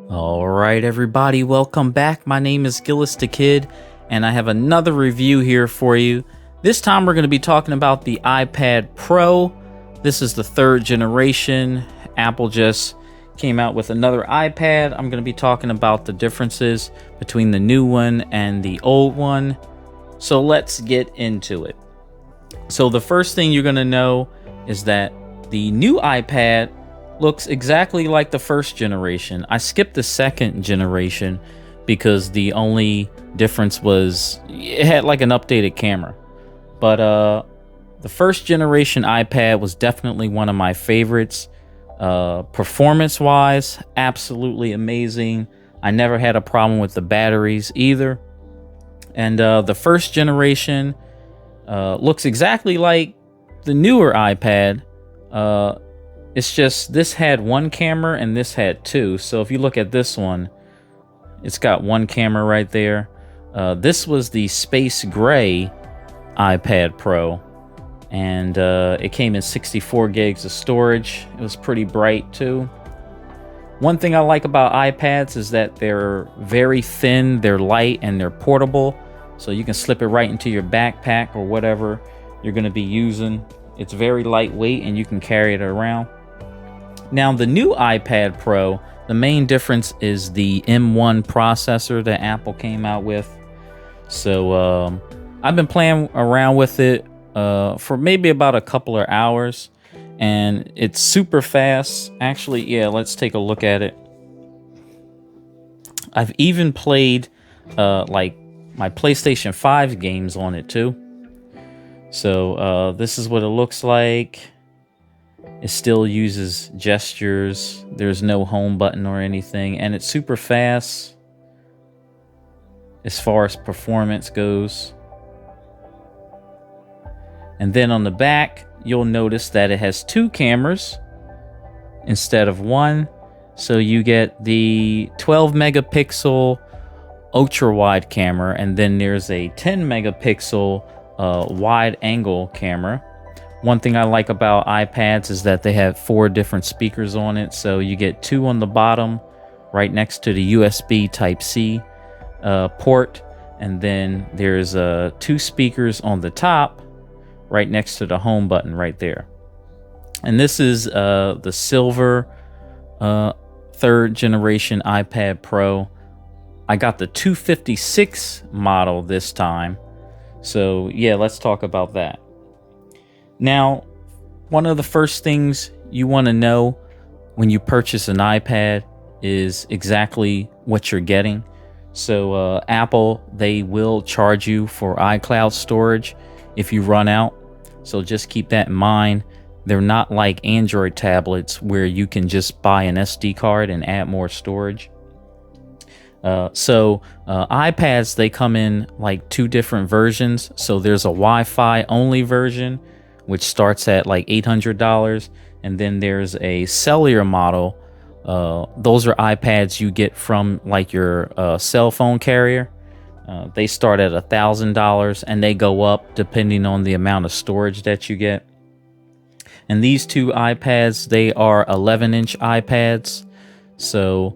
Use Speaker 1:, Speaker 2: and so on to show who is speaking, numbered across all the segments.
Speaker 1: All right, everybody, welcome back. My name is Gillis the Kid, and I have another review here for you. This time we're going to be talking about the iPad Pro. This is the third generation. Apple just came out with another iPad. I'm going to be talking about the differences between the new one and the old one. So let's get into it. So the first thing you're going to know is that the new iPad looks exactly like the first generation. I skipped the second generation because the only difference was it had like an updated camera. But the first generation iPad was definitely one of my favorites. Performance wise, absolutely amazing. I never had a problem with the batteries either. And the first generation looks exactly like the newer iPad. It's just this had one camera and this had two. So if you look at this one, it's got one camera right there. This was the space gray iPad Pro, and it came in 64 gigs of storage. It was pretty bright too. One thing I like about iPads is that they're very thin, they're light, and they're portable. So you can slip it right into your backpack or whatever you're going to be using. It's very lightweight and you can carry it around. Now, the new iPad Pro, the main difference is the M1 processor that Apple came out with. So I've been playing around with it for maybe about a couple of hours, and it's super fast. Actually, yeah, let's take a look at it. I've even played like my PlayStation 5 games on it too. So this is what it looks like. It still uses gestures. There's no home button or anything, and it's super fast as far as performance goes. And then on the back, you'll notice that it has two cameras instead of one. So you get the 12 megapixel ultra wide camera, and then there's a 10 megapixel wide angle camera. One thing I like about iPads is that they have 4 different speakers on it. So you get 2 on the bottom right next to the USB Type-C port. And then there's 2 speakers on the top right next to the home button right there. And this is the silver third generation iPad Pro. I got the 256 model this time. So yeah, let's talk about that. Now, one of the first things you want to know when you purchase an iPad is exactly what you're getting. So Apple, they will charge you for iCloud storage if you run out. So just keep that in mind. They're not like Android tablets where you can just buy an SD card and add more storage. So iPads, they come in like 2 different versions. So there's a Wi-Fi only version, which starts at like $800, and then there's a cellular model. Those are iPads you get from like your cell phone carrier. They start at $1,000 and they go up depending on the amount of storage that you get. And these 2 iPads, they are 11-inch iPads. So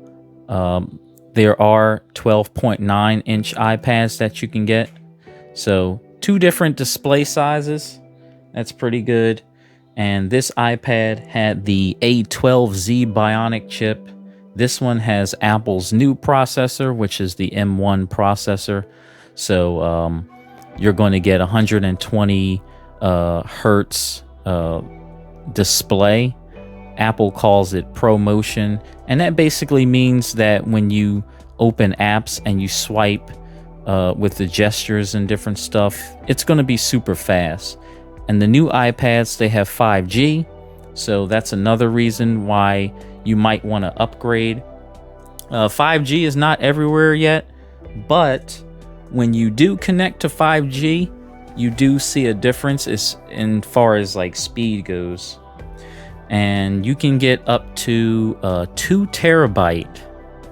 Speaker 1: there are 12.9-inch iPads that you can get. So 2 different display sizes. That's pretty good. And this iPad had the A12Z Bionic chip. This one has Apple's new processor, which is the M1 processor. So you're going to get 120 hertz display. Apple calls it ProMotion, and that basically means that when you open apps and you swipe with the gestures and different stuff, it's going to be super fast. And the new iPads, they have 5G, so that's another reason why you might want to upgrade. 5G is not everywhere yet, but when you do connect to 5G, you do see a difference as far as like speed goes. And you can get up to 2 terabyte,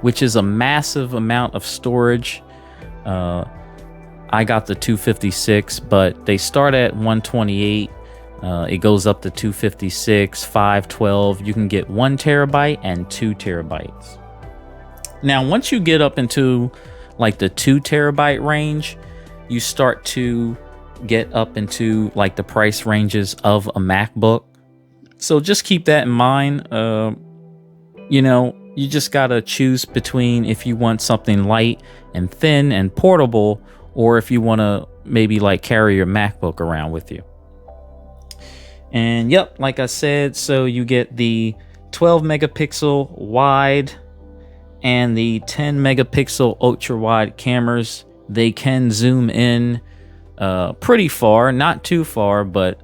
Speaker 1: which is a massive amount of storage. I got the 256, but they start at 128. It goes up to 256, 512. You can get 1 terabyte and 2 terabytes. Now, once you get up into like the 2 terabyte range, you start to get up into like the price ranges of a MacBook. So just keep that in mind. You know, you just gotta choose between if you want something light and thin and portable, or if you want to maybe like carry your MacBook around with you. And yep, like I said, so you get the 12 megapixel wide and the 10 megapixel ultra wide cameras. They can zoom in pretty far, not too far, but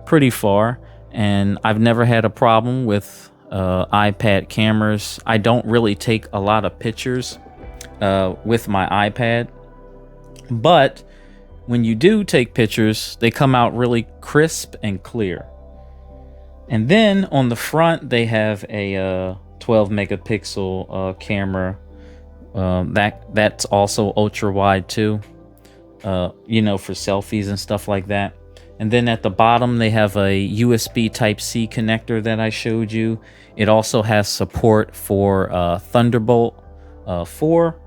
Speaker 1: pretty far. And I've never had a problem with iPad cameras. I don't really take a lot of pictures with my iPad, but when you do take pictures, they come out really crisp and clear. And then on the front, they have a 12 megapixel camera. That's also ultra wide too, you know, for selfies and stuff like that. And then at the bottom, they have a USB Type-C connector that I showed you. It also has support for Thunderbolt 4.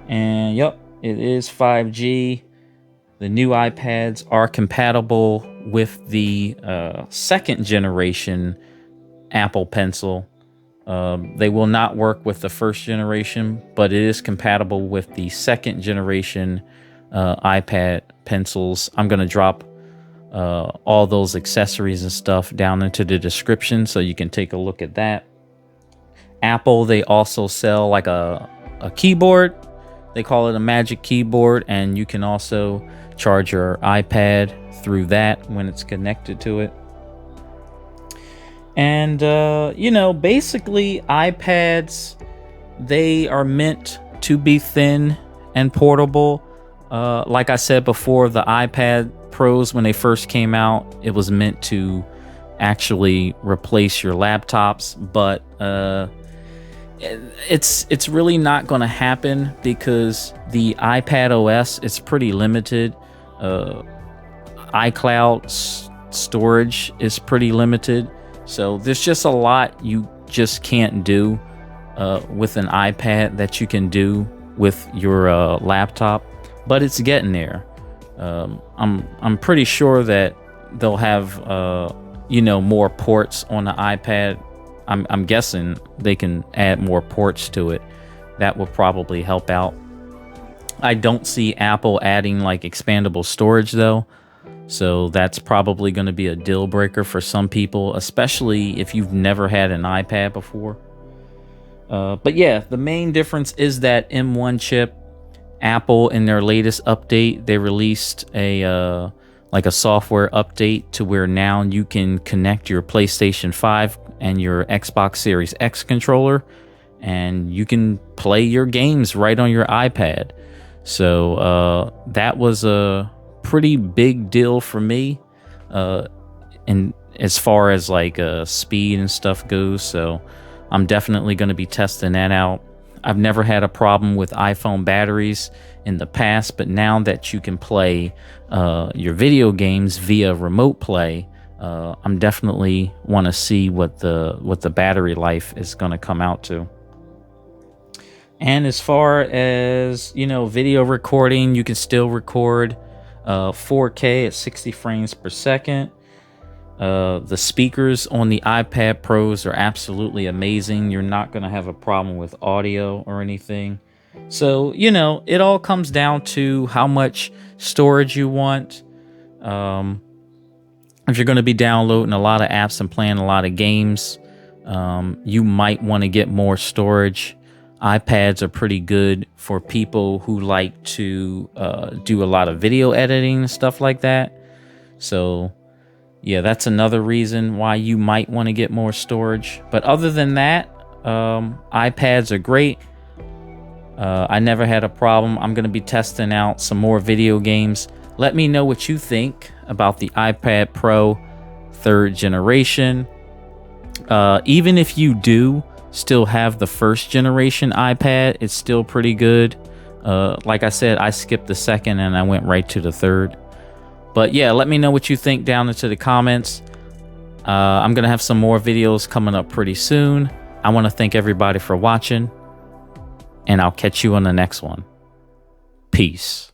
Speaker 1: And yep, it is 5G. The new iPads are compatible with the 2nd generation Apple Pencil. They will not work with the 1st generation, but it is compatible with the 2nd generation iPad pencils. I'm going to drop all those accessories and stuff down into the description so you can take a look at that. Apple, they also sell like a keyboard. They call it a Magic Keyboard, and you can also charge your iPad through that when it's connected to it. And you know, basically iPads, they are meant to be thin and portable. Like I said before, the iPad Pros, when they first came out, it was meant to actually replace your laptops, but it's really not going to happen because the iPad OS is pretty limited. iCloud storage is pretty limited, so there's just a lot you just can't do with an iPad that you can do with your laptop, but it's getting there. I'm pretty sure that they'll have you know, more ports on the iPad. I'm guessing they can add more ports to it. That will probably help out. I don't see Apple adding like expandable storage though, so that's probably going to be a deal breaker for some people, especially if you've never had an iPad before. But yeah, the main difference is that M1 chip. Apple, in their latest update, they released a like a software update to where now you can connect your PlayStation 5 and your Xbox Series X controller, and you can play your games right on your iPad. So that was a pretty big deal for me, and as far as like speed and stuff goes. So I'm definitely going to be testing that out. I've never had a problem with iPhone batteries in the past, but now that you can play your video games via remote play, I'm definitely want to see what the battery life is going to come out to. And as far as, you know, video recording, you can still record 4K at 60 frames per second. The speakers on the iPad Pros are absolutely amazing. You're not going to have a problem with audio or anything. So, you know, it all comes down to how much storage you want. If you're going to be downloading a lot of apps and playing a lot of games, you might want to get more storage. iPads are pretty good for people who like to do a lot of video editing and stuff like that. So yeah, that's another reason why you might want to get more storage. But other than that, iPads are great. I never had a problem. I'm going to be testing out some more video games. Let me know what you think about the iPad Pro 3rd generation. Even if you do still have the 1st generation iPad, it's still pretty good. Like I said, I skipped the 2nd and I went right to the 3rd. But yeah, let me know what you think down into the comments. I'm going to have some more videos coming up pretty soon. I want to thank everybody for watching. and I'll catch you on the next one. Peace.